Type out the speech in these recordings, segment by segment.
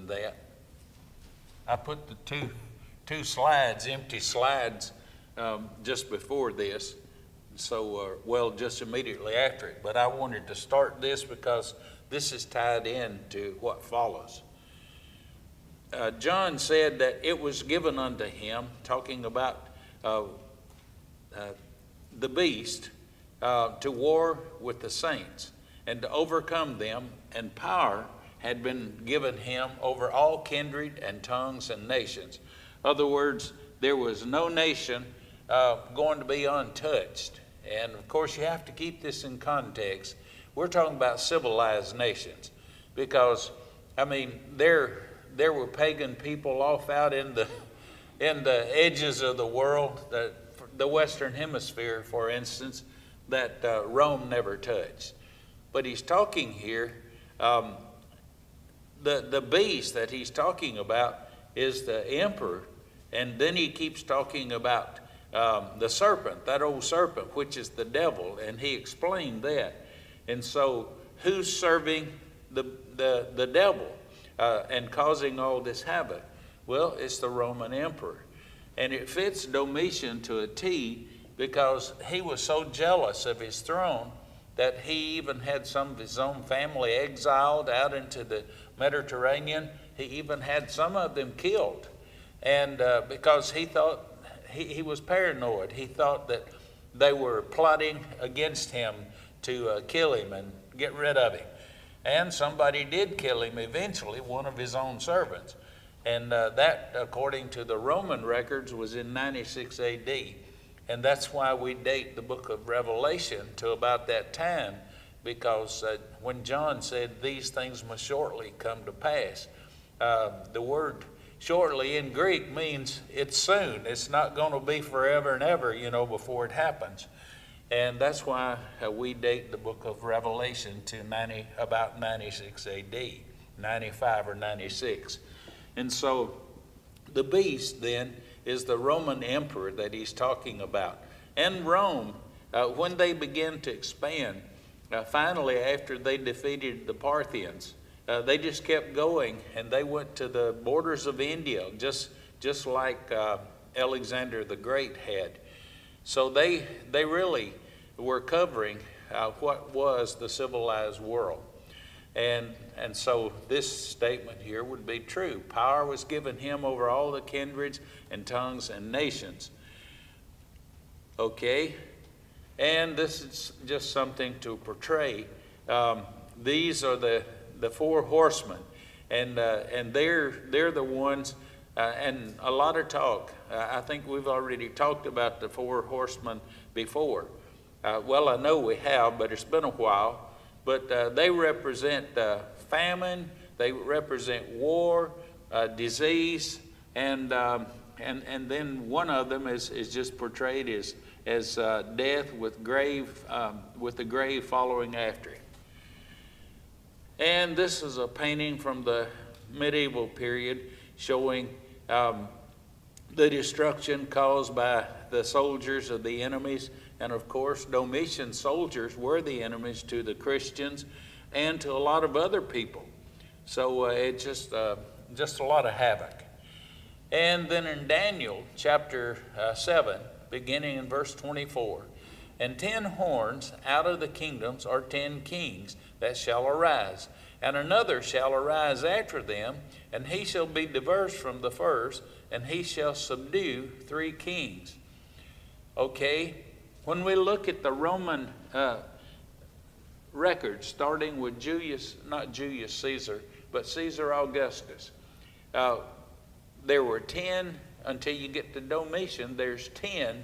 than that. I put the two slides, empty slides, just before this. So, just immediately after it. But I wanted to start this because this is tied in to what follows. John said that it was given unto him, talking about the beast, to war with the saints and to overcome them, and power had been given him over all kindred and tongues and nations. In other words, there was no nation going to be untouched. And of course, you have to keep this in context. We're talking about civilized nations, because there were pagan people off out in the edges of the world, the Western Hemisphere, for instance, that Rome never touched. But he's talking here, the beast that he's talking about is the emperor, and then he keeps talking about the serpent, that old serpent, which is the devil, and he explained that. And so, who's serving the devil and causing all this havoc? Well, it's the Roman emperor. And it fits Domitian to a T, because he was so jealous of his throne that he even had some of his own family exiled out into the Mediterranean. He even had some of them killed. And because he thought, he was paranoid. He thought that they were plotting against him to kill him and get rid of him. And somebody did kill him eventually, one of his own servants. And that, according to the Roman records, was in 96 AD. And that's why we date the book of Revelation to about that time, because when John said these things must shortly come to pass, the word shortly in Greek means it's soon. It's not going to be forever and ever, before it happens. And that's why we date the book of Revelation to about 96 AD, 95 or 96. And so the beast then is the Roman emperor that he's talking about. And Rome, when they began to expand, finally after they defeated the Parthians, they just kept going, and they went to the borders of India, just like Alexander the Great had. So they really were covering what was the civilized world. And so this statement here would be true. Power was given him over all the kindreds and tongues and nations. Okay? And this is just something to portray. These are the four horsemen. And they're the ones, and a lot of talk. I think we've already talked about the four horsemen before. Well, I know we have, but it's been a while. But they represent famine, they represent war, disease, and then one of them is just portrayed as death with the grave following after it. And this is a painting from the medieval period showing the destruction caused by the soldiers of the enemies. And of course, Domitian's soldiers were the enemies to the Christians and to a lot of other people. So it's just a lot of havoc. And then in Daniel chapter 7, beginning in verse 24, and 10 horns out of the kingdoms are 10 kings that shall arise, and another shall arise after them, and he shall be diverse from the first, and he shall subdue 3 kings. Okay. When we look at the Roman records, starting with not Julius Caesar, but Caesar Augustus, there were 10, until you get to Domitian, there's 10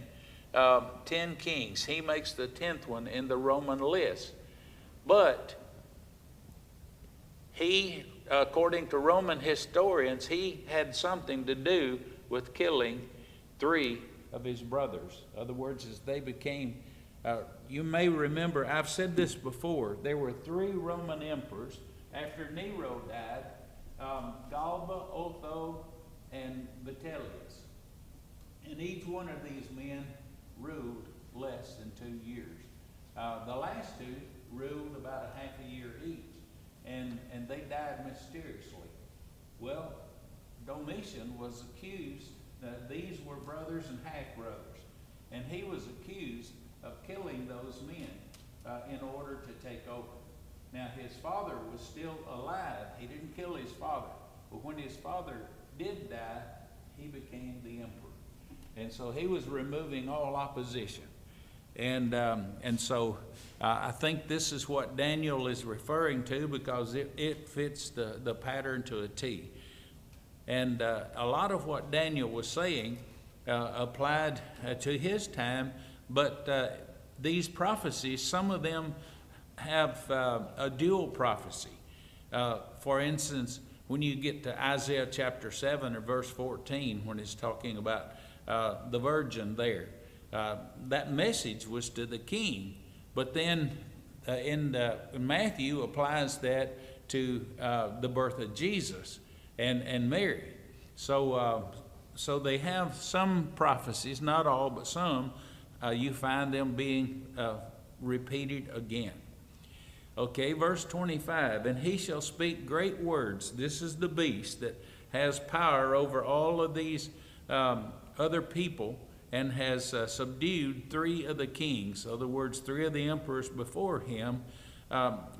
kings. He makes the 10th one in the Roman list. But he, according to Roman historians, he had something to do with killing 3 of his brothers. In other words, as they became, you may remember, I've said this before, there were 3 Roman emperors after Nero died, Galba, Otho, and Vitellius. And each one of these men ruled less than 2 years. The last 2 ruled about a half a year each, and they died mysteriously. Well, Domitian was accused that these were brothers and half-brothers. And he was accused of killing those men in order to take over. Now, his father was still alive. He didn't kill his father. But when his father did die, he became the emperor. And so he was removing all opposition. And so I think this is what Daniel is referring to, because it fits the pattern to a T. And a lot of what Daniel was saying applied to his time, but these prophecies, some of them have a dual prophecy. For instance, when you get to Isaiah chapter 7 or verse 14, when it's talking about the virgin there, that message was to the king. But then in Matthew applies that to the birth of Jesus and Mary. So they have some prophecies, not all, but some. You find them being repeated again. Okay, verse 25, and he shall speak great words. This is the beast that has power over all of these other people, and has subdued 3 of the kings. In other words, 3 of the emperors before him.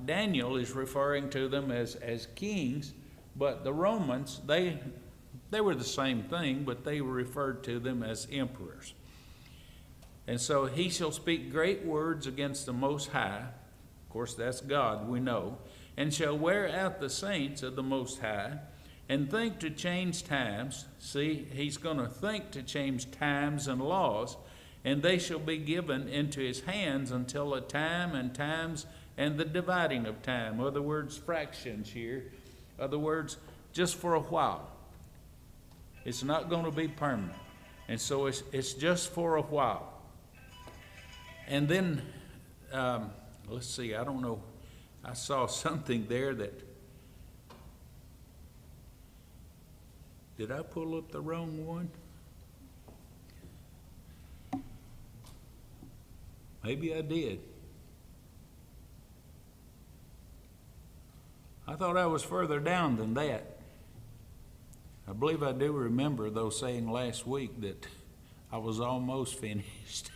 Daniel is referring to them as kings, but the Romans, they were the same thing, but they referred to them as emperors. And so he shall speak great words against the Most High. Of course, that's God, we know. And shall wear out the saints of the Most High, and think to change times. See, he's going to think to change times and laws, and they shall be given into his hands until a time and times and the dividing of time. In other words, fractions here. In other words, just for a while. It's not going to be permanent. And so it's just for a while. And then, let's see, I don't know. I saw something there that, did I pull up the wrong one? Maybe I did. I thought I was further down than that. I believe I do remember, though, saying last week that I was almost finished.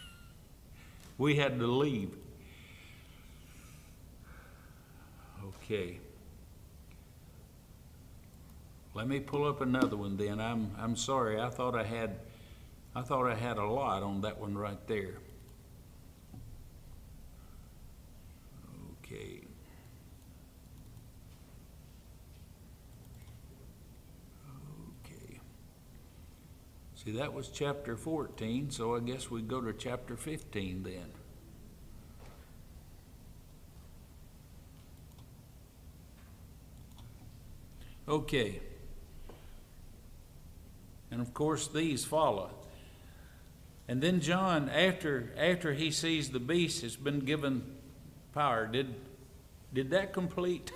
We had to leave. Okay. Let me pull up another one then. I'm sorry. I thought I had a lot on that one right there. Okay. Okay. See, that was chapter 14, so I guess we go to chapter 15 then. Okay. And of course these follow. And then John, after he sees the beast has been given power, did that complete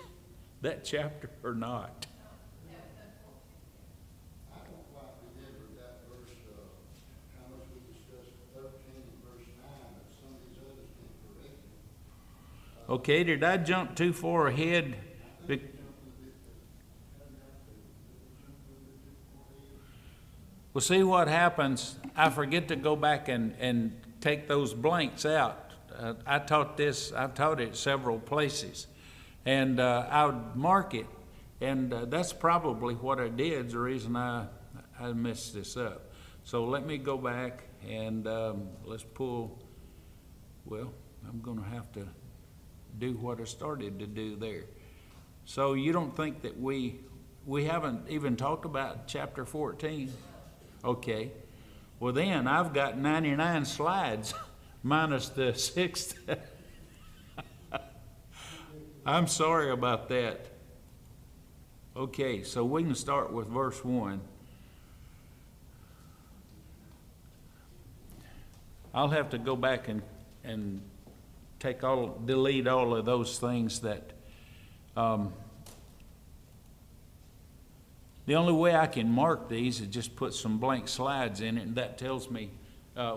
that chapter or not? I don't quite remember that verse, how much we discussed 13 and verse 9, but some of these others can correct me. Okay, did I jump too far ahead? Well, see what happens. I forget to go back and take those blanks out. I've taught it several places. And I would mark it. And that's probably what I did, is the reason I messed this up. So let me go back and let's pull. Well, I'm going to have to do what I started to do there. So you don't think that we haven't even talked about chapter 14? Okay. Well, then I've got 99 slides minus the 6th. I'm sorry about that. Okay, so we can start with verse 1. I'll have to go back and delete all of those things that the only way I can mark these is just put some blank slides in it, and that tells me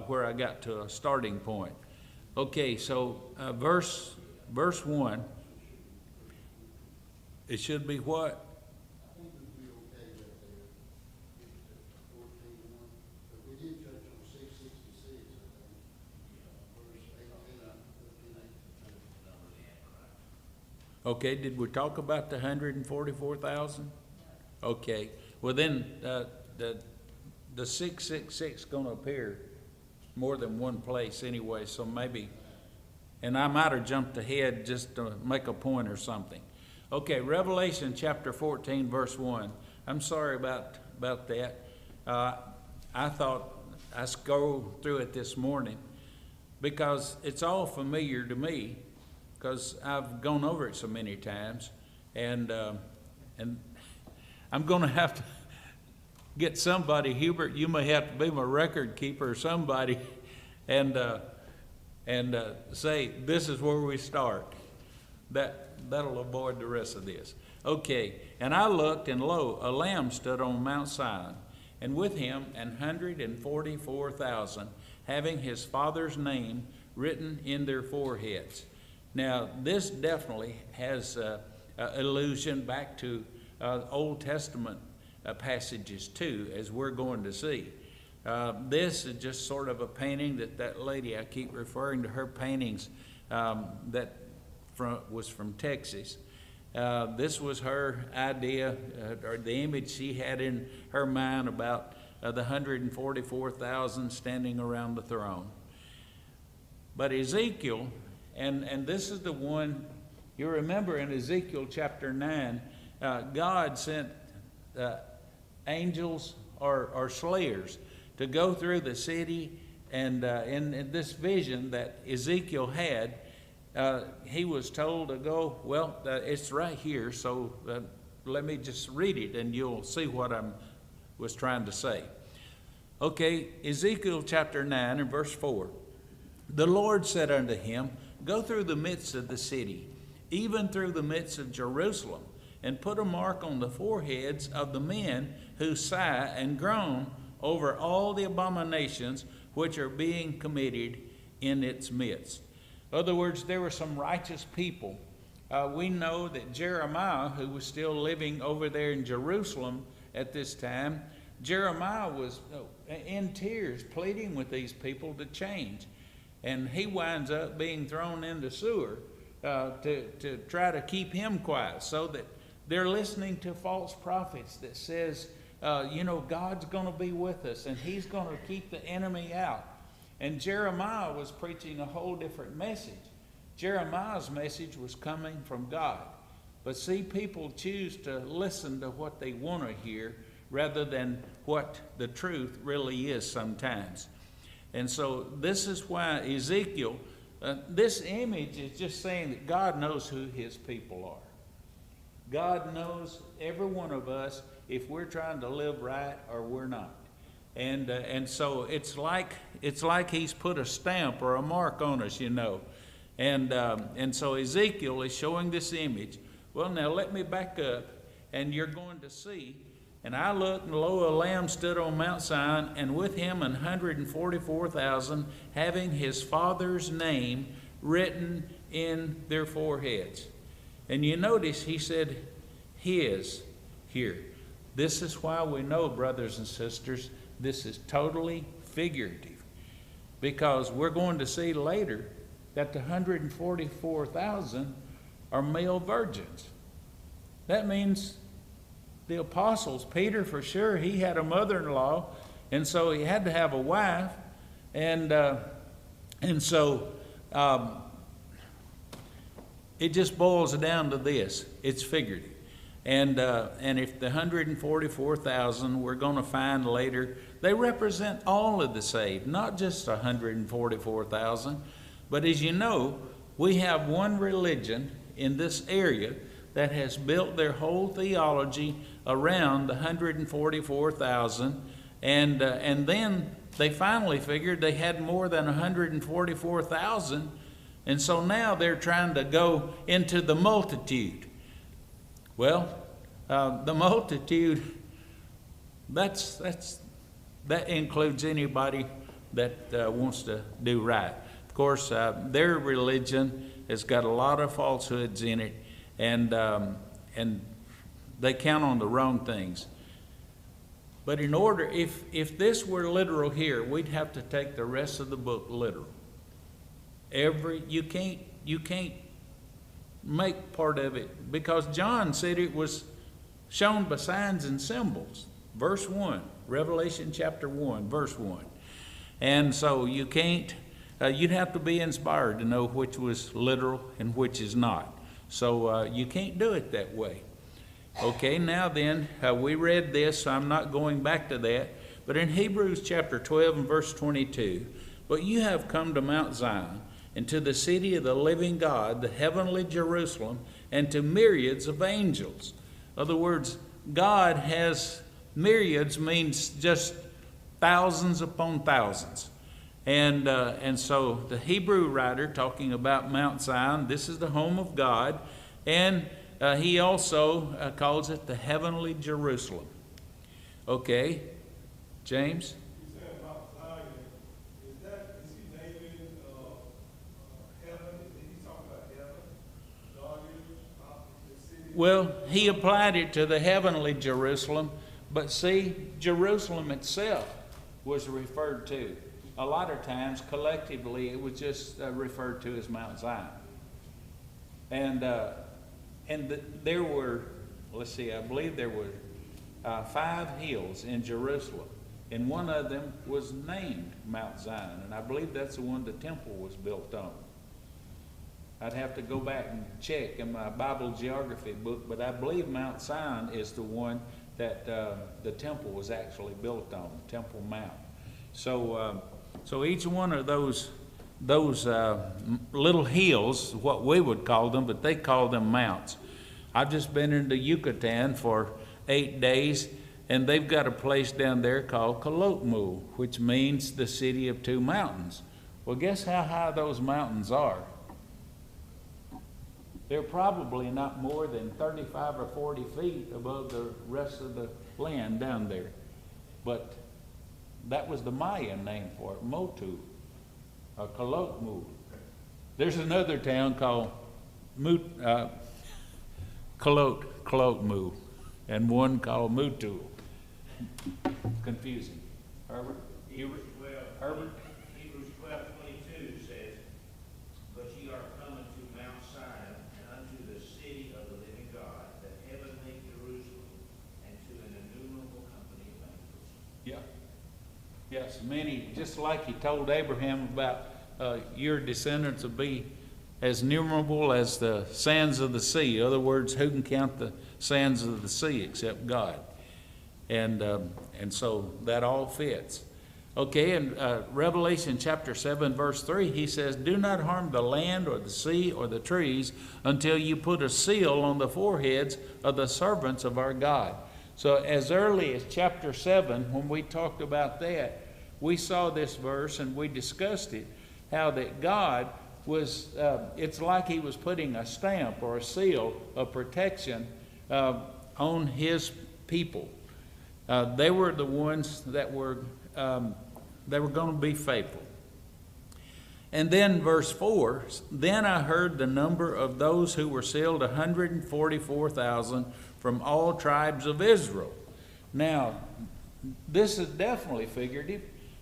where I got to a starting point. Okay, so verse 1, it should be what? Okay, did we talk about the 144,000? Okay, well then, the 666 gonna appear more than one place anyway, so maybe, and I might have jumped ahead just to make a point or something. Okay, Revelation chapter 14, verse 1. I'm sorry about that. I thought I scrolled through it this morning because it's all familiar to me because I've gone over it so many times, and I'm going to have to get somebody, Hubert, you may have to be my record keeper or somebody, and say, this is where we start. That'll avoid the rest of this. Okay, and I looked, and lo, a lamb stood on Mount Sinai, and with him 144,000, having his father's name written in their foreheads. Now, this definitely has allusion back to Old Testament passages too, as we're going to see. This is just sort of a painting that lady, I keep referring to her paintings, was from Texas. This was her idea, or the image she had in her mind about the 144,000 standing around the throne. But Ezekiel, and this is the one, you remember in Ezekiel chapter 9, God sent angels or slayers to go through the city, and in this vision that Ezekiel had, he was told to go, well, it's right here, so let me just read it and you'll see what I was trying to say. Okay, Ezekiel chapter 9 and verse 4. The Lord said unto him, go through the midst of the city, even through the midst of Jerusalem, and put a mark on the foreheads of the men who sigh and groan over all the abominations which are being committed in its midst. In other words, there were some righteous people. We know that Jeremiah, who was still living over there in Jerusalem at this time, Jeremiah was in tears pleading with these people to change. And he winds up being thrown in the sewer to try to keep him quiet, so that they're listening to false prophets that says, God's going to be with us and he's going to keep the enemy out. And Jeremiah was preaching a whole different message. Jeremiah's message was coming from God. But see, people choose to listen to what they want to hear rather than what the truth really is sometimes. And so this is why Ezekiel, this image is just saying that God knows who his people are. God knows every one of us if we're trying to live right or we're not. And so it's like he's put a stamp or a mark on us, And so Ezekiel is showing this image. Well, now let me back up, and you're going to see. And I looked, and lo, a lamb stood on Mount Sinai, and with him 144,000, having his father's name written in their foreheads. And you notice he said his here. This is why we know, brothers and sisters, this is totally figurative. Because we're going to see later that the 144,000 are male virgins. That means the apostles, Peter for sure, he had a mother-in-law, and so he had to have a wife, and so it just boils down to this: it's figurative, and if the 144,000 we're going to find later, they represent all of the saved, not just 144,000. But as you know, we have one religion in this area that has built their whole theology around the 144,000, and then they finally figured they had more than 144,000, and so now they're trying to go into the multitude. Well, the multitude, that includes anybody that wants to do right. Of course, their religion has got a lot of falsehoods in it, and they count on the wrong things. But in order, if this were literal here, we'd have to take the rest of the book literal. You can't make part of it, because John said it was shown by signs and symbols. Verse 1, Revelation chapter 1, verse 1. And so you can't, you'd have to be inspired to know which was literal and which is not. So you can't do it that way. Okay, now then, we read this, so I'm not going back to that. But in Hebrews chapter 12 and verse 22, but you have come to Mount Zion, and to the city of the living God, the heavenly Jerusalem, and to myriads of angels. In other words, God has myriads, means just thousands upon thousands. And so the Hebrew writer, talking about Mount Zion, this is the home of God, and he also calls it the heavenly Jerusalem. Okay, James? You said Mount Zion. Is he naming heaven? Is he talking about heaven? God is the city? Well, he applied it to the heavenly Jerusalem, but see, Jerusalem itself was referred to. A lot of times, collectively, it was just referred to as Mount Zion. And there were, let's see, I believe there were 5 hills in Jerusalem, and one of them was named Mount Zion, and I believe that's the one the temple was built on. I'd have to go back and check in my Bible geography book, but I believe Mount Zion is the one that the temple was actually built on, Temple Mount. So each one of those little hills, what we would call them, but they call them mounts. I've just been into Yucatan for 8 days, and they've got a place down there called Kilpatrick, which means the city of 2 mountains. Well, guess how high those mountains are? They're probably not more than 35 or 40 feet above the rest of the land down there. But that was the Mayan name for it, Motu, or Kilpatrick. There's another town called Kilpatrick, and one called Mutu. Confusing. Herbert? Herbert? Hebrews 12:22 says, but ye are coming to Mount Zion, and unto the city of the living God, the heavenly Jerusalem, and to an innumerable company of angels. Yeah. Yes, many, just like he told Abraham about your descendants will be as numerable as the sands of the sea. In other words, who can count the sands of the sea except God? And so that all fits. Okay, in Revelation chapter 7, verse 3, he says, do not harm the land or the sea or the trees until you put a seal on the foreheads of the servants of our God. So as early as chapter 7, when we talked about that, we saw this verse and we discussed it, how that God was, it's like he was putting a stamp or a seal of protection on his people. They were the ones that were going to be faithful. And then verse 4, then I heard the number of those who were sealed, 144,000 from all tribes of Israel. Now, this is definitely figurative,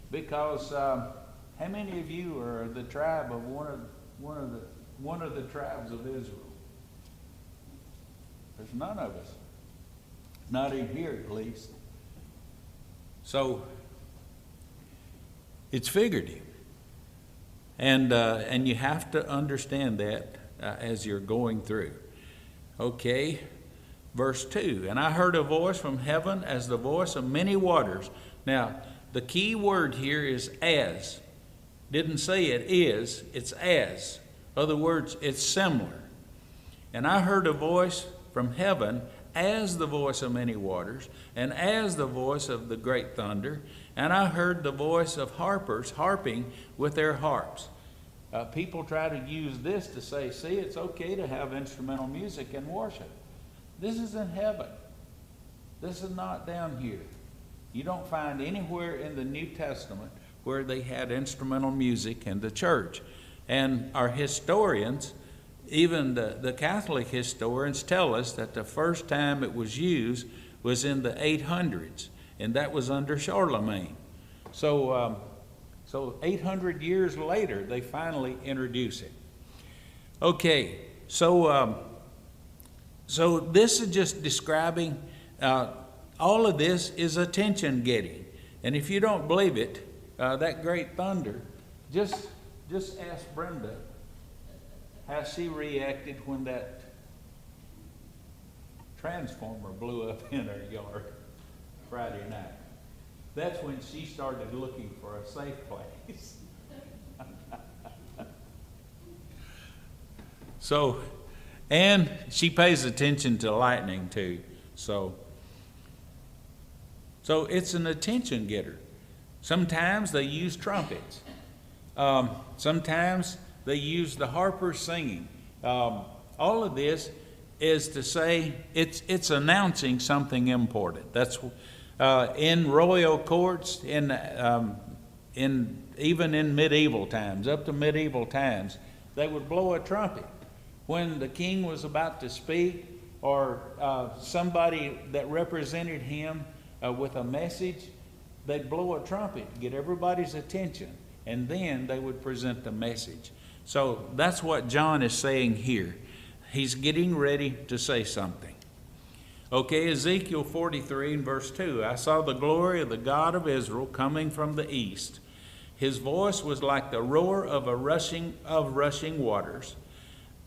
because how many of you are the tribe of one of the tribes of Israel? There's none of us, not in here at least. So it's figurative, and you have to understand that as you're going through. Okay, verse 2, and I heard a voice from heaven as the voice of many waters. Now, the key word here is as. Didn't say it is, it's as. In other words, it's similar. And I heard a voice from heaven as the voice of many waters, and as the voice of the great thunder, and I heard the voice of harpers harping with their harps. People try to use this to say, see, it's okay to have instrumental music in worship. This is in heaven. This is not down here. You don't find anywhere in the New Testament where they had instrumental music in the church. And our historians, even the Catholic historians, tell us that the first time it was used was in the 800s, and that was under Charlemagne. So 800 years later, they finally introduce it. Okay, So this is just describing, all of this is attention getting. And if you don't believe it, that great thunder, just ask Brenda how she reacted when that transformer blew up in her yard Friday night. That's when she started looking for a safe place. So, and she pays attention to lightning too. So it's an attention getter. Sometimes they use trumpets. Sometimes they use the harpers singing. All of this is to say it's announcing something important. That's in royal courts, even in medieval times, up to medieval times, they would blow a trumpet when the king was about to speak, or somebody that represented him with a message. They'd blow a trumpet, get everybody's attention, and then they would present the message. So that's what John is saying here. He's getting ready to say something. Okay, Ezekiel 43 and verse 2. I saw the glory of the God of Israel coming from the east. His voice was like the roar of rushing waters,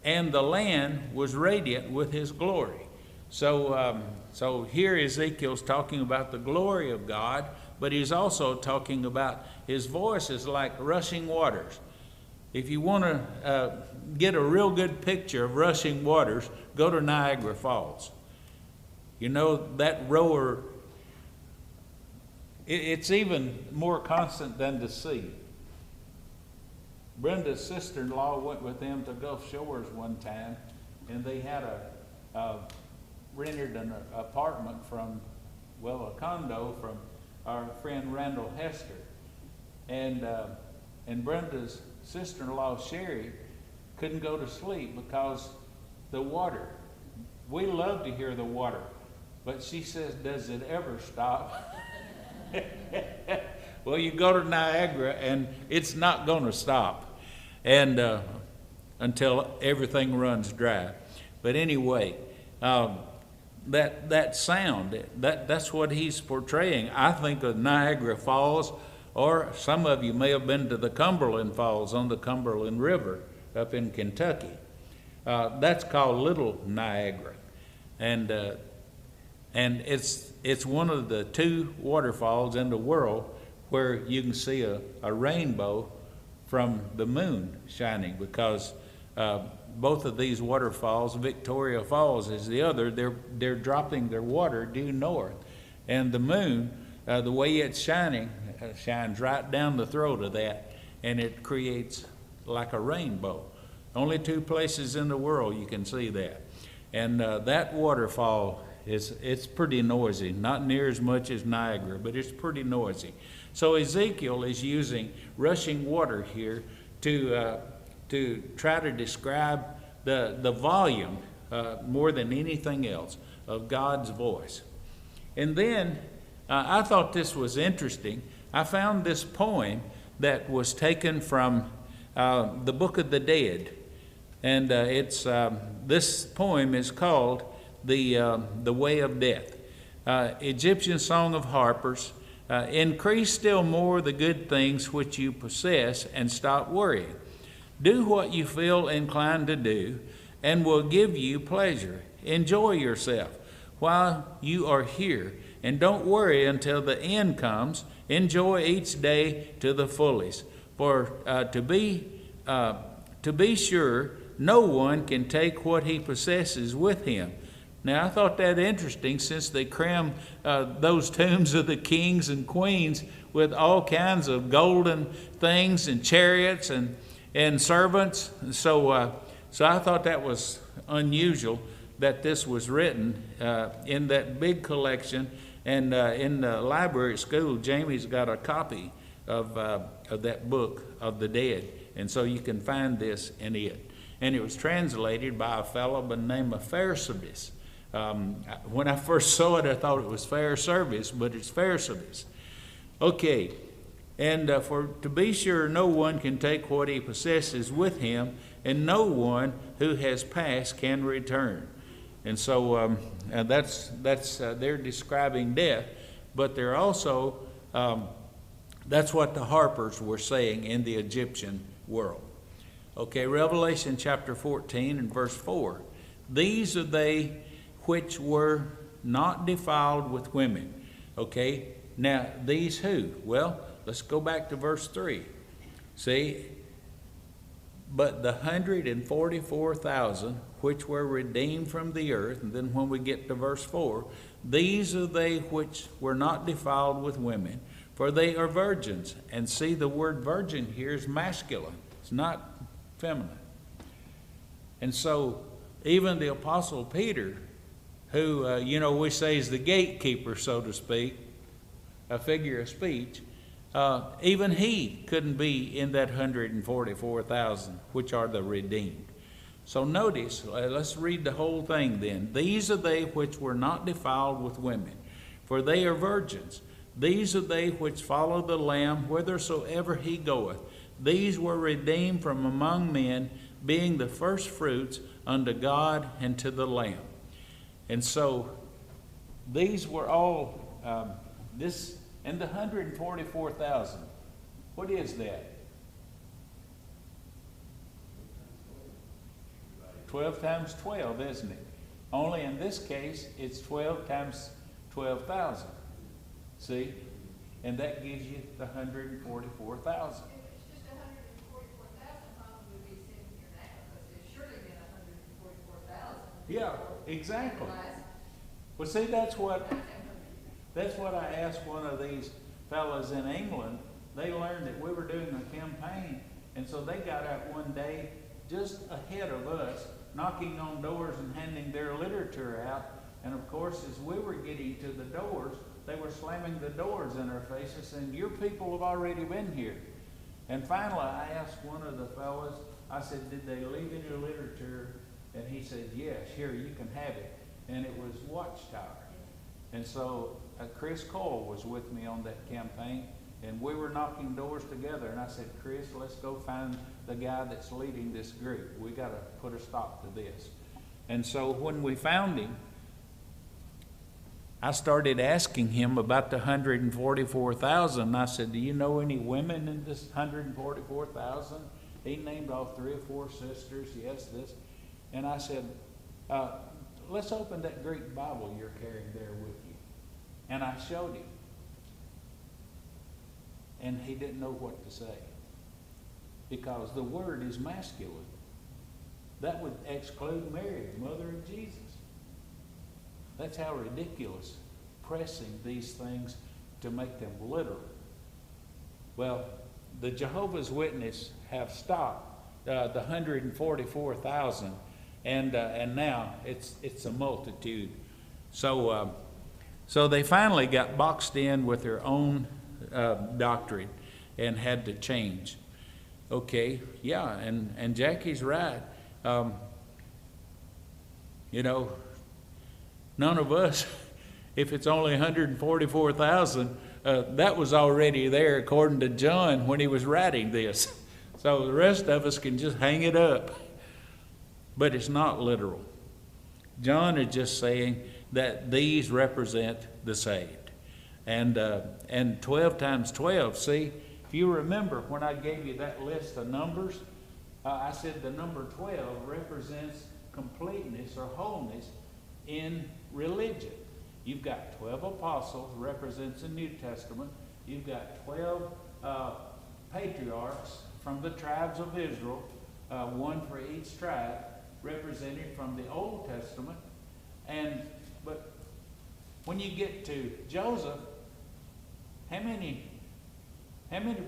and the land was radiant with his glory. So here Ezekiel's talking about the glory of God, but he's also talking about his voice is like rushing waters. If you want to get a real good picture of rushing waters, go to Niagara Falls. You know, that roar, it's even more constant than the sea. Brenda's sister-in-law went with them to Gulf Shores one time, and they had rented an apartment a condo from our friend Randall Hester. And Brenda's sister-in-law, Sherry, couldn't go to sleep because the water. We love to hear the water, but she says, does it ever stop? Well, you go to Niagara and it's not going to stop, and until everything runs dry. But anyway, that sound, that's what he's portraying. I think of Niagara Falls, or some of you may have been to the Cumberland Falls on the Cumberland River up in Kentucky. That's called Little Niagara, and it's one of the two waterfalls in the world where you can see a rainbow from the moon shining, because both of these waterfalls, Victoria Falls is the other, they're dropping their water due north, and the moon, the way it's shining, shines right down the throat of that, and it creates like a rainbow. Only two places in the world you can see that. And that waterfall it's pretty noisy, not near as much as Niagara, but it's pretty noisy. So Ezekiel is using rushing water here to try to describe the volume more than anything else of God's voice. And then I thought this was interesting. I found this poem that was taken from the Book of the Dead, and this poem is called the Way of Death. Egyptian Song of Harpers. Increase still more the good things which you possess, and stop worrying. Do what you feel inclined to do, and will give you pleasure. Enjoy yourself while you are here, and don't worry until the end comes. Enjoy each day to the fullest. For to be sure, no one can take what he possesses with him. Now, I thought that interesting, since they crammed those tombs of the kings and queens with all kinds of golden things and chariots and servants. So I thought that was unusual that this was written in that big collection. And in the library at school, Jamie's got a copy of that Book of the Dead. And so you can find this in it. And it was translated by a fellow by the name of Fairservice. When I first saw it, I thought it was fair service, but it's Fairservice. Okay, And for to be sure, no one can take what he possesses with him, and no one who has passed can return. And so they're describing death, but they're also that's what the harpers were saying in the Egyptian world. Okay, Revelation chapter 14 and verse 4. These are they which were not defiled with women. Okay, now these who? Well, let's go back to verse 3. See, but the 144,000 which were redeemed from the earth, and then when we get to verse 4, these are they which were not defiled with women, for they are virgins. And see, the word virgin here is masculine. It's not feminine. And so even the Apostle Peter, who, we say is the gatekeeper, so to speak, a figure of speech, even he couldn't be in that 144,000, which are the redeemed. So notice, let's read the whole thing then. These are they which were not defiled with women, for they are virgins. These are they which follow the Lamb whithersoever he goeth. These were redeemed from among men, being the first fruits unto God and to the Lamb. And so these were all, and the 144,000, what is that? 12 times 12, isn't it? Only in this case, it's 12 times 12,000. See? And that gives you the 144,000. Yeah, exactly. Well, see, that's what I asked one of these fellas in England. They learned that we were doing a campaign, and so they got out one day just ahead of us, knocking on doors and handing their literature out. And of course, as we were getting to the doors, they were slamming the doors in our faces saying, "Your people have already been here." And finally, I asked one of the fellas, I said, "Did they leave any literature?" And he said, "Yes, here, you can have it." And it was Watchtower. And so Chris Cole was with me on that campaign, and we were knocking doors together. And I said, "Chris, let's go find the guy that's leading this group. We got to put a stop to this." And so when we found him, I started asking him about the 144,000. I said, "Do you know any women in this 144,000? He named off 3 or 4 sisters. Yes, this. And I said, "Let's open that Greek Bible you're carrying there with you." And I showed him. And he didn't know what to say, because the word is masculine. That would exclude Mary, the mother of Jesus. That's how ridiculous pressing these things to make them literal. Well, the Jehovah's Witnesses have stopped the 144,000, and now it's a multitude. So they finally got boxed in with their own doctrine and had to change. Okay, yeah, and Jackie's right. None of us, if it's only 144,000, that was already there according to John when he was writing this. So the rest of us can just hang it up. But it's not literal. John is just saying that these represent the saved. And 12 times 12, see, if you remember when I gave you that list of numbers, I said the number 12 represents completeness or wholeness in religion. You've got 12 apostles, represents the New Testament. You've got 12 patriarchs from the tribes of Israel, one for each tribe, represented from the Old Testament. But when you get to Joseph, how many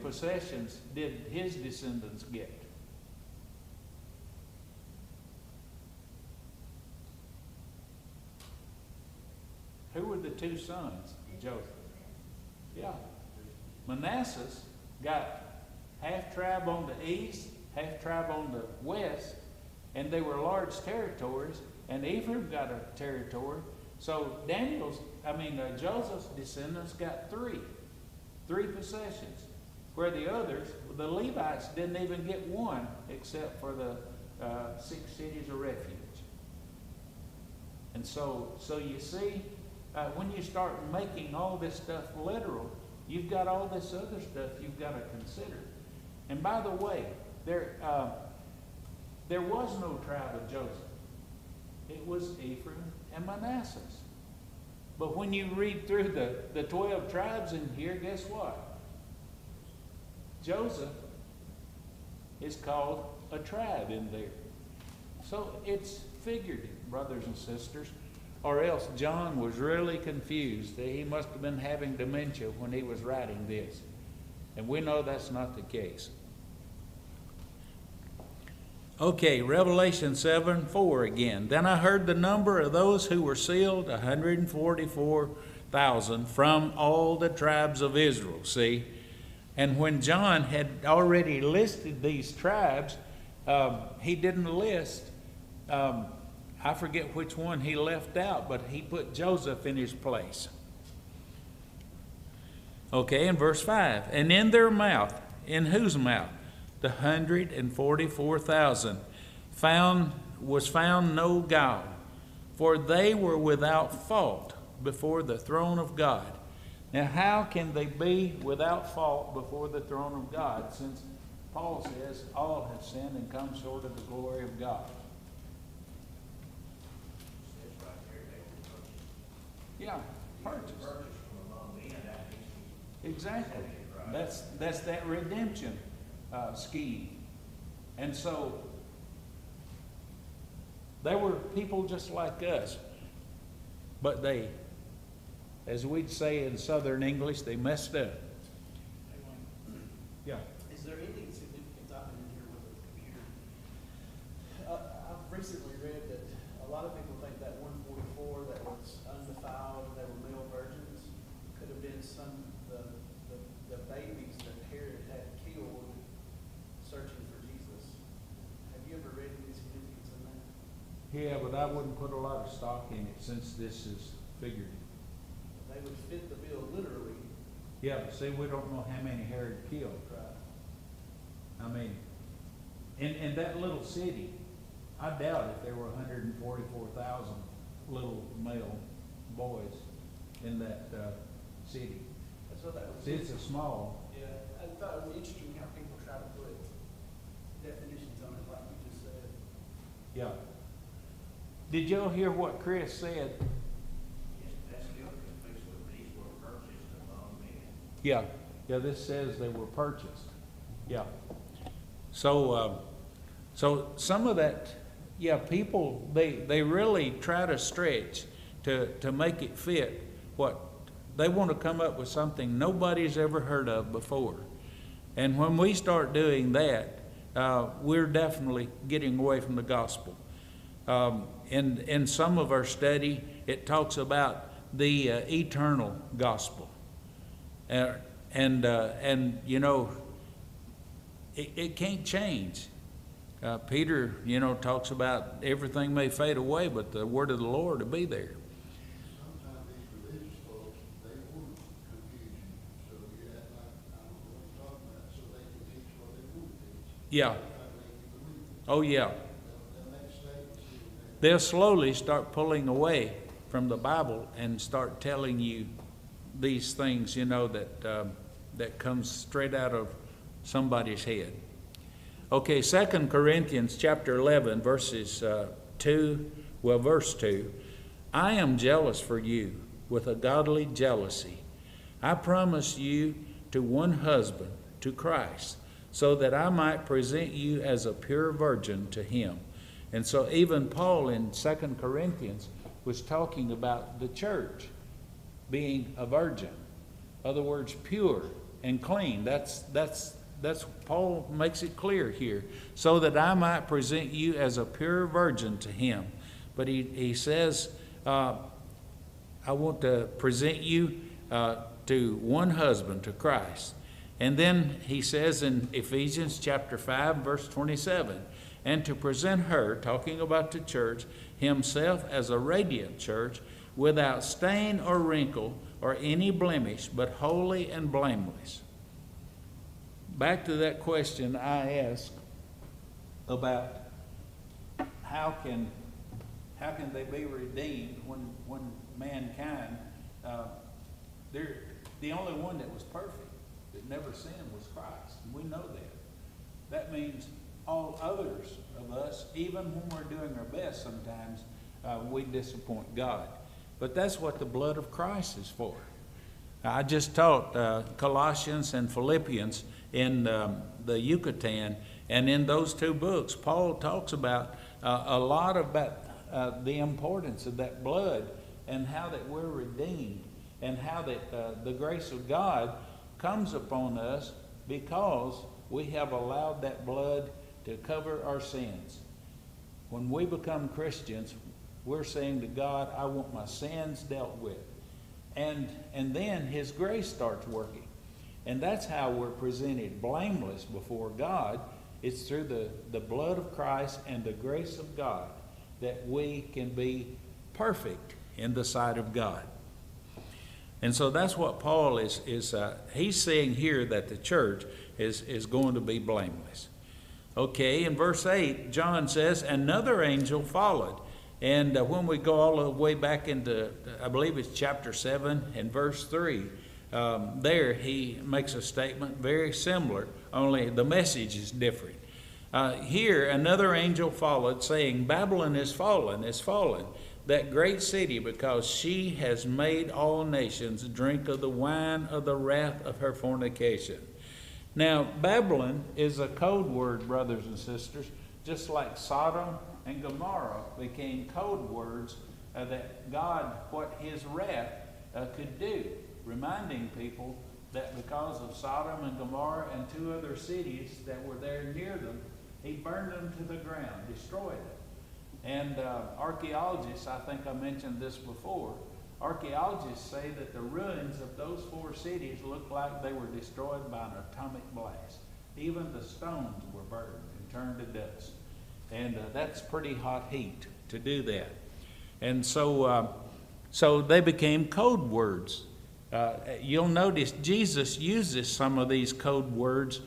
possessions did his descendants get? Who were the 2 sons of Joseph? Yeah. Manasseh got half tribe on the east, half tribe on the west, and they were large territories, and Ephraim got a territory. So Joseph's descendants got 3 possessions. where the others, the Levites, didn't even get one except for the 6 cities of refuge. And so you see, when you start making all this stuff literal, you've got all this other stuff you've got to consider. And by the way, there was no tribe of Joseph. It was Ephraim and Manasseh. But when you read through the 12 tribes in here, guess what? Joseph is called a tribe in there. So it's figurative, brothers and sisters, or else John was really confused. He must have been having dementia when he was writing this. And we know that's not the case. Okay, Revelation 7:4 again. Then I heard the number of those who were sealed, 144,000 from all the tribes of Israel. See? And when John had already listed these tribes, he didn't list, I forget which one he left out, but he put Joseph in his place. Okay, in verse 5, and in their mouth, in whose mouth? The 144,000 was found no guile, for they were without fault before the throne of God. Now, how can they be without fault before the throne of God, since Paul says all have sinned and come short of the glory of God? Yeah, purchase. Exactly. That's that redemption scheme. And so they were people just like us, but they, as we'd say in Southern English, they messed up. Yeah. Is there anything significant happening in here with the computer? I've recently read that a lot of people think that 144 that was undefiled, they were male virgins, could have been some the babies that Herod had killed searching for Jesus. Have you ever read any significance in that? Yeah, but I wouldn't put a lot of stock in it since this is figurative. They would fit the bill literally. Yeah, but see, we don't know how many Herod killed. Right. I mean, in that little city, I doubt if there were 144,000 little male boys in that city. That's what that was. See, it's a small. Yeah, I thought it was interesting how people try to put definitions on it, like you just said. Yeah. Did y'all hear what Chris said? Yeah, this says they were purchased. Yeah. So some of that, people, they really try to stretch to make it fit what they want to come up with, something nobody's ever heard of before. And when we start doing that, we're definitely getting away from the gospel. In some of our study, it talks about the eternal gospel. And you know, it can't change. Peter, talks about everything may fade away, but the word of the Lord will be there. Sometimes these religious folks, they want confusion, so you act like, I don't know what you're talking about, so they can teach what they want to teach. Yeah. Try to make you believe it. Oh, yeah. They'll make statements here and there. They'll slowly start pulling away from the Bible and start telling you these things, that comes straight out of somebody's head. Okay, 2 Corinthians chapter 11, verse 2. I am jealous for you with a godly jealousy. I promise you to one husband, to Christ, so that I might present you as a pure virgin to him. And so even Paul in 2 Corinthians was talking about the church being a virgin. In other words, pure and clean. That's Paul makes it clear here. So that I might present you as a pure virgin to him. But he says, I want to present you to one husband, to Christ. And then he says in Ephesians chapter 5, verse 27, and to present her, talking about the church, himself as a radiant church, without stain or wrinkle or any blemish, but holy and blameless. back to that question I asked about how can they be redeemed when mankind, they're the only one that was perfect, that never sinned, was Christ. And we know that. That means all others of us, even when we're doing our best sometimes, we disappoint God. But that's what the blood of Christ is for. I just taught Colossians and Philippians in the Yucatan, and in those two books, Paul talks about a lot about the importance of that blood and how that we're redeemed and how that the grace of God comes upon us because we have allowed that blood to cover our sins. When we become Christians, we're saying to God, I want my sins dealt with. And then His grace starts working. And that's how we're presented blameless before God. It's through the blood of Christ and the grace of God that we can be perfect in the sight of God. And so that's what Paul is he's saying here, that the church is going to be blameless. Okay, in verse 8, John says, another angel followed. And when we go all the way back into, I believe it's chapter 7 and verse 3, there he makes a statement very similar, only the message is different. Here, another angel followed, saying, Babylon is fallen, that great city, because she has made all nations drink of the wine of the wrath of her fornication. Now, Babylon is a code word, brothers and sisters, just like Sodom and Gomorrah became code words that God, what His wrath could do, reminding people that because of Sodom and Gomorrah and two other cities that were there near them, He burned them to the ground, destroyed them. And archaeologists, I think I mentioned this before, archaeologists say that the ruins of those four cities look like they were destroyed by an atomic blast. Even the stones were burned and turned to dust. And that's pretty hot heat to do that. And so they became code words. You'll notice Jesus uses some of these code words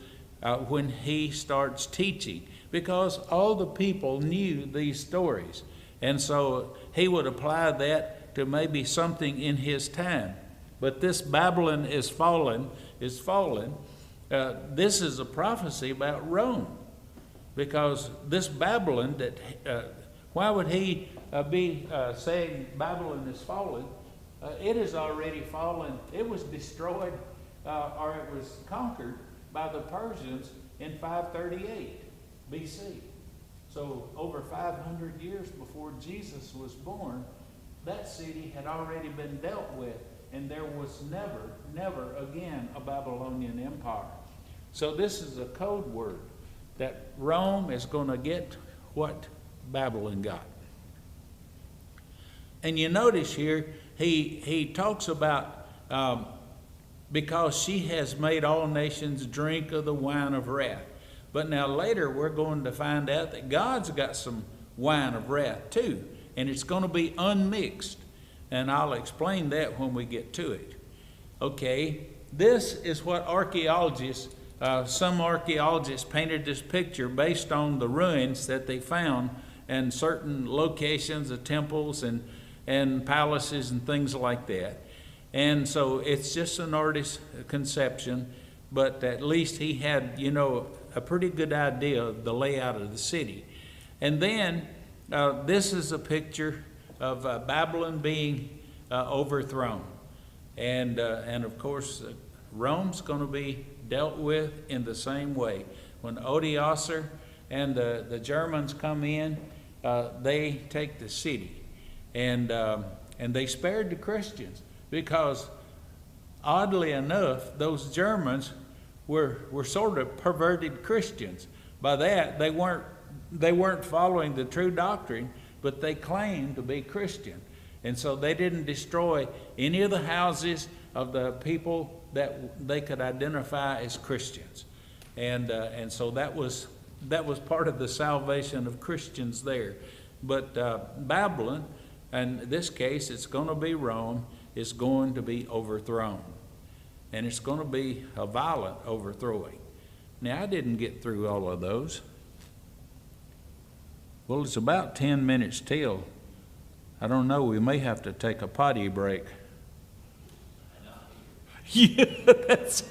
when He starts teaching, because all the people knew these stories. And so He would apply that to maybe something in His time. But this Babylon is fallen. This is a prophecy about Rome. Because this Babylon, why would He be saying Babylon is fallen? It is already fallen. It was destroyed or it was conquered by the Persians in 538 BC. So over 500 years before Jesus was born, that city had already been dealt with, and there was never again a Babylonian empire. So this is a code word that Rome is going to get what Babylon got. And you notice here, he talks about because she has made all nations drink of the wine of wrath. But now later we're going to find out that God's got some wine of wrath too, and it's going to be unmixed. And I'll explain that when we get to it. Okay, this is what archaeologists, some archaeologists painted this picture based on the ruins that they found and certain locations of temples and palaces and things like that. And so it's just an artist's conception, but at least he had, a pretty good idea of the layout of the city. And then this is a picture of Babylon being overthrown. And of course, Rome's going to be dealt with in the same way. When Odoacer and the Germans come in, they take the city. And they spared the Christians because, oddly enough, those Germans were sort of perverted Christians. By that, they weren't following the true doctrine, but they claimed to be Christian. And so they didn't destroy any of the houses of the people that they could identify as Christians. And so that was part of the salvation of Christians there. But Babylon, and in this case it's going to be Rome, is going to be overthrown. And it's going to be a violent overthrowing. Now, I didn't get through all of those. Well, it's about 10 minutes till. I don't know, we may have to take a potty break. Yeah, that's...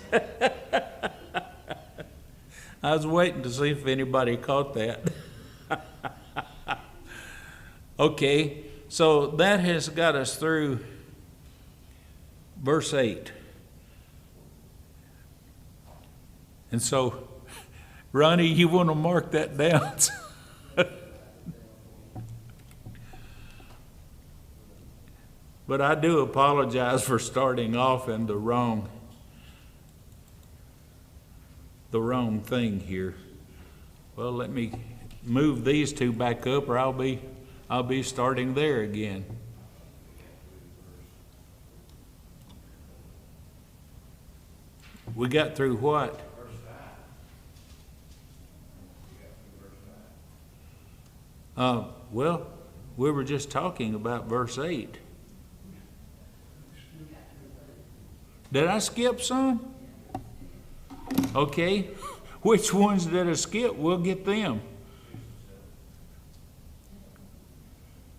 I was waiting to see if anybody caught that. Okay, so that has got us through verse 8. And so, Ronnie, you want to mark that down? But I do apologize for starting off in the wrong thing here. Well, let me move these two back up, or I'll be starting there again. We got through what? Verse 5. Well, we were just talking about verse 8. Did I skip some? Okay. Which ones did I skip? We'll get them.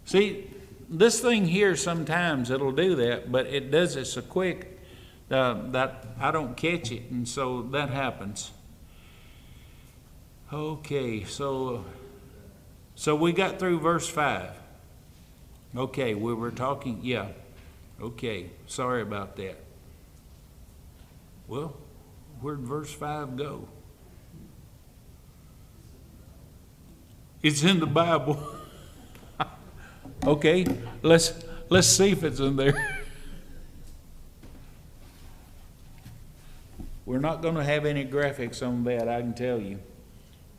See, this thing here sometimes it'll do that, but it does it so quick that I don't catch it, and so that happens. Okay, so we got through verse 5. Okay, we were talking, yeah. Okay, sorry about that. Well, where'd verse 5 go? It's in the Bible. Okay, let's see if it's in there. We're not going to have any graphics on that, I can tell you.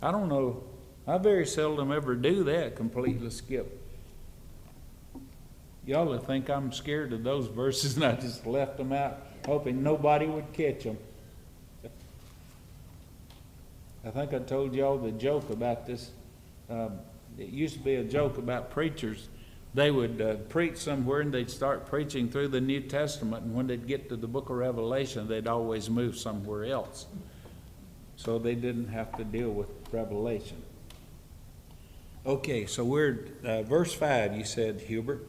I don't know. I very seldom ever do that, completely skip. Y'all will think I'm scared of those verses and I just left them out, hoping nobody would catch them. I think I told y'all the joke about this. It used to be a joke about preachers. They would preach somewhere and they'd start preaching through the New Testament, and when they'd get to the book of Revelation, they'd always move somewhere else. So they didn't have to deal with Revelation. Okay, so we're verse 5, you said, Hubert.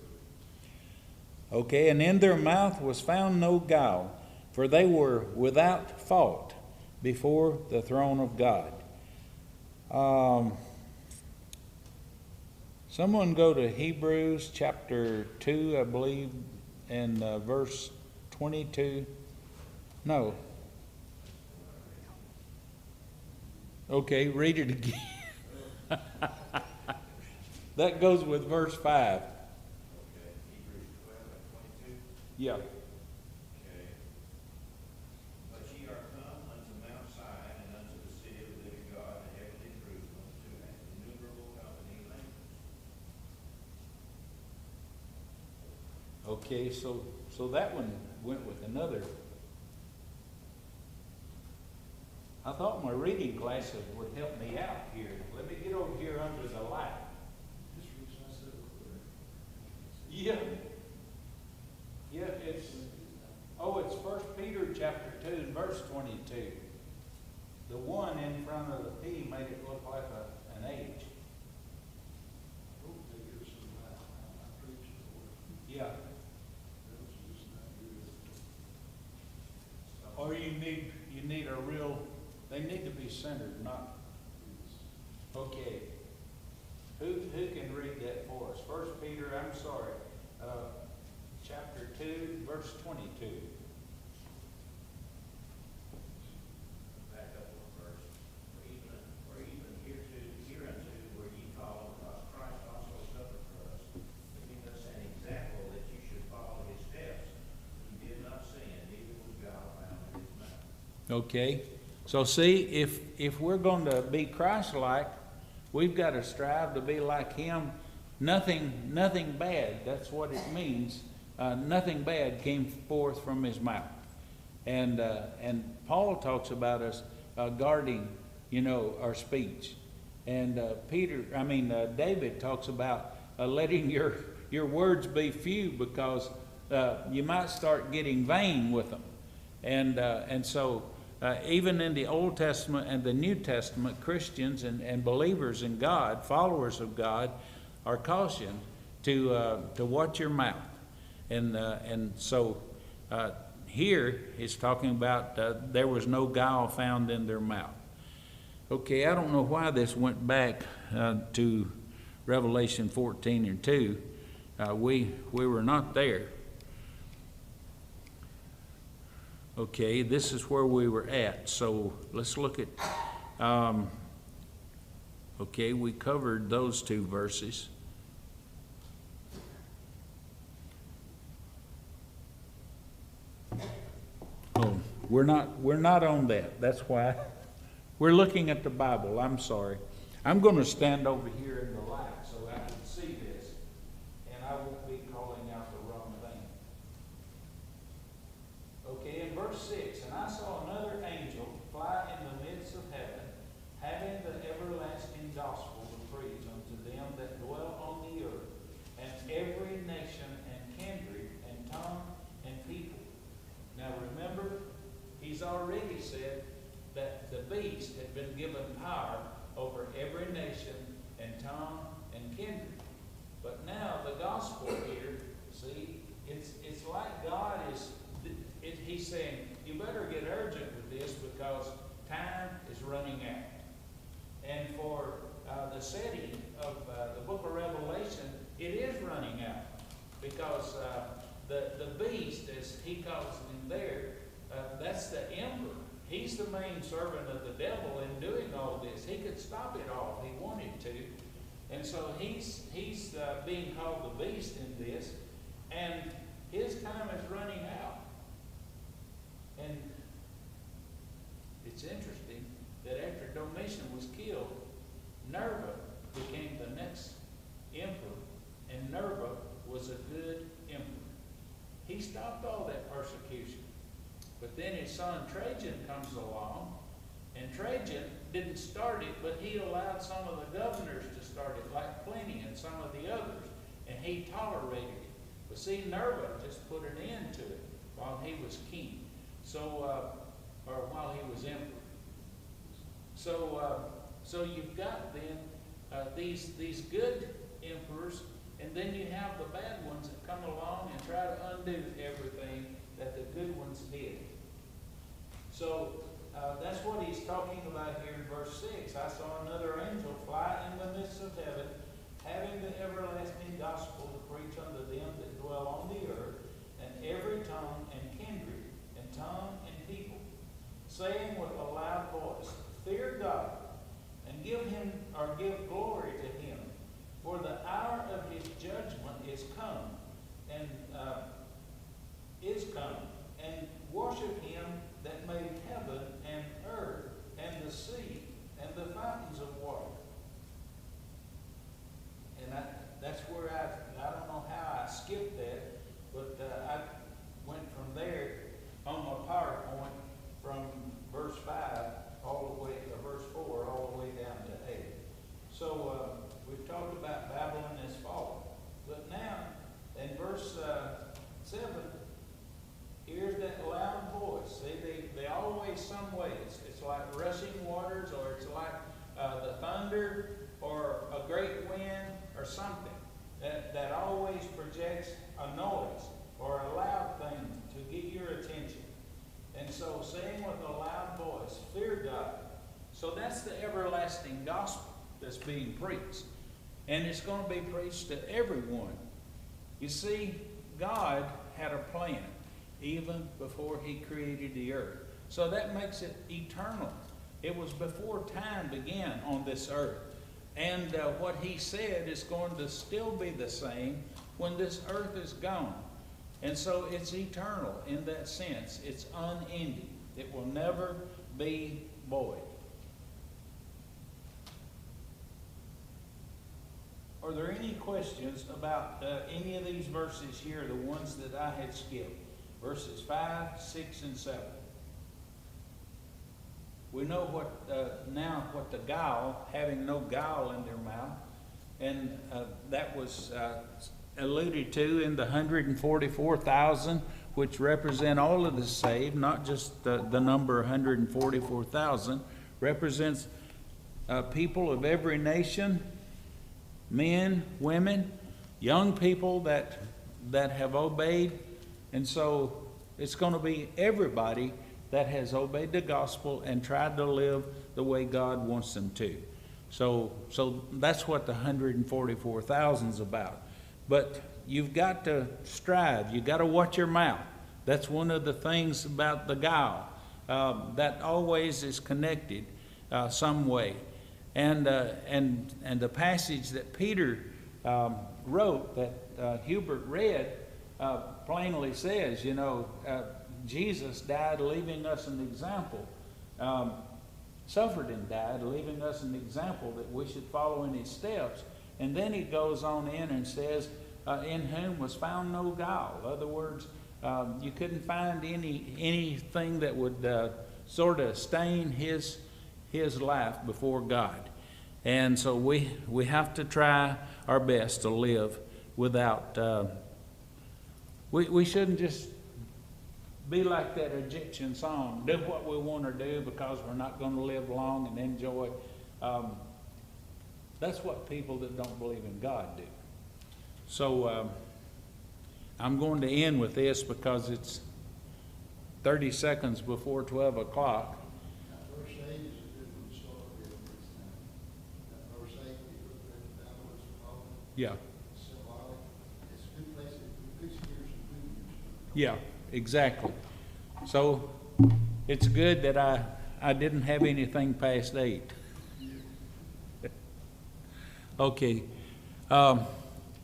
Okay, and in their mouth was found no guile, for they were without fault before the throne of God. Someone go to Hebrews chapter 2, I believe, and verse 22. No. Okay, read it again. That goes with verse 5. Okay, Hebrews 12 and 22. Yeah. Okay. But ye are come unto Mount Zion, and unto the city of the living God, the heavenly Jerusalem, to an innumerable company of angels. Okay, so that one went with another. I thought my reading glasses would help me out here. Let me get over here under the light. Yeah. Yeah, it's 1 Peter chapter 2 and verse 22. The one in front of the P made it look like an H. Yeah. Or you need a real, they need to be centered, not. Okay. Who can read that for us? 1 Peter, I'm sorry, chapter 2, verse 22. Back up one verse. For even hereunto were ye called, because Christ also suffered for us, giving us an example that you should follow his steps. He did not sin, neither was guile found in his mouth. Okay. So see, if we're going to be Christ-like, we've got to strive to be like him. Nothing bad. That's what it means. Nothing bad came forth from his mouth. And Paul talks about us guarding, our speech. And David talks about letting your words be few, because you might start getting vain with them. And so even in the Old Testament and the New Testament, Christians and believers in God, followers of God, are cautioned to watch your mouth. And so here he's talking about there was no guile found in their mouth. Okay, I don't know why this went back to Revelation 14 and 2. We were not there. Okay, this is where we were at. So let's look at, okay, we covered those two verses. Oh, we're not on that. That's why. We're looking at the Bible. I'm sorry. I'm going to stand over here in the light so I can see this, and I won't be calling out the wrong thing. Okay, in verse 6, and I saw another angel fly in the midst of heaven, having the everlasting gospel to preach unto them that dwell on the earth, and every nation and kindred and tongue and people. Now remember, he's already said that the beast had been given power over every nation and tongue and kindred. But now the gospel here, see, it's like God he's saying, you better get urgent with this because time is running out. And for the setting of the book of Revelation, it is running out because the beast, as he calls him there, that's the emperor. He's the main servant of the devil in doing all this. He could stop it all if he wanted to. And so he's being called the beast in this, and his time is running out. And it's interesting that after Domitian was killed, Nerva became the next emperor, and Nerva was a good emperor. He stopped all that persecution. But then his son Trajan comes along, and Trajan didn't start it, but he allowed some of the governors to start it, like Pliny and some of the others, and he tolerated it. But see, Nerva just put an end to it while he was king, or while he was emperor. So you've got then these good emperors, and then you have the bad ones that come along and try to undo everything that the good ones did. So that's what he's talking about here in verse 6. I saw another angel fly in the midst of heaven, having the everlasting gospel to preach unto them that dwell on the earth, and every tongue and kindred and tongue and people, saying with a loud voice, Fear God, and give glory to him, for the hour of his judgment is come, and worship him that made heaven and earth and the sea and the fountains of water. And that's where I don't know how I skipped that, but I went from there on my PowerPoint from verse 5 all the way to verse 4, all the way down to 8. So we've talked about Babylon as fallen. But now, in verse 7, here's that loud voice. They always some way. It's like rushing waters, or it's like the thunder, or a great wind, or something that always projects a noise or a loud thing to get your attention. And so saying with a loud voice, Fear God. So that's the everlasting gospel that's being preached. And it's going to be preached to everyone. You see, God had a plan even before he created the earth. So that makes it eternal. It was before time began on this earth. And what he said is going to still be the same when this earth is gone. And so it's eternal in that sense. It's unending. It will never be void. Are there any questions about any of these verses here, the ones that I had skipped? Verses 5, 6, and 7. We know what the guile, having no guile in their mouth, and that was alluded to in the 144,000 which represent all of the saved, not just the number 144,000, represents people of every nation, men, women, young people that have obeyed. And so it's going to be everybody that has obeyed the gospel and tried to live the way God wants them to. So that's what the 144,000 is about. But you've got to strive. You've got to watch your mouth. That's one of the things about the guile. That always is connected some way. And the passage that Peter wrote, that Hubert read, plainly says, Jesus died leaving us an example, suffered and died leaving us an example that we should follow in his steps. And then he goes on in and says, in whom was found no guile. In other words, you couldn't find anything that would sort of stain his life before God. And so we have to try our best to live without, we shouldn't just be like that Egyptian song, do what we want to do because we're not going to live long and enjoy. That's what people that don't believe in God do. So I'm going to end with this because it's 30 seconds before 12 o'clock. Now, verse 8 is a different story than this now. Now, verse 8, you look at that was Yeah. symbolic. It's a good place, good years and good years. Yeah, exactly. So it's good that I didn't have anything past 8. Okay.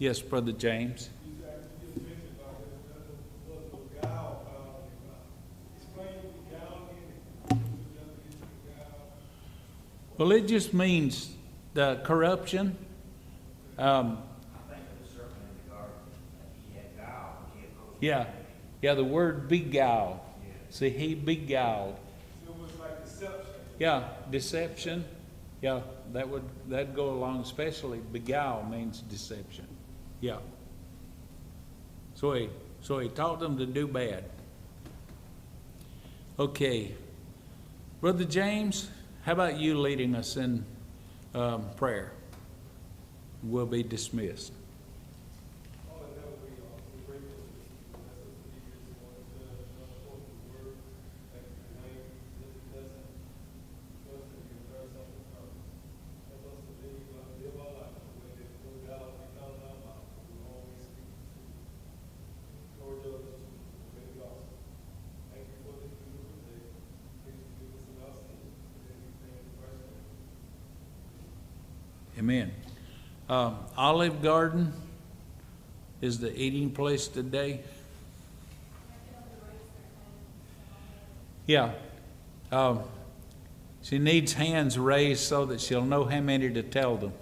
Yes, Brother James. You just mentioned about that was a guile. Explain the guile again. Well, it just means the corruption. I think of the serpent in the garden, he had guile, he had those. Yeah, the word beguile. See, he beguiled. So it was like deception. Yeah, deception. Yeah, that'd go along, especially beguile means deception. Yeah. So he taught them to do bad. Okay. Brother James, how about you leading us in prayer? We'll be dismissed. All in that we grateful to be here this morning to quote the word. Thank you for your name. This lesson. Trust that you learn something from it. Help us to live our life the way that no God we found in our mouth. We will always speak encourage others to obey the gospel. Thank you for this beautiful day. Please forgive us of our sins. And everything in Christ's name. Amen. Olive Garden is the eating place today. Yeah. She needs hands raised so that she'll know how many to tell them.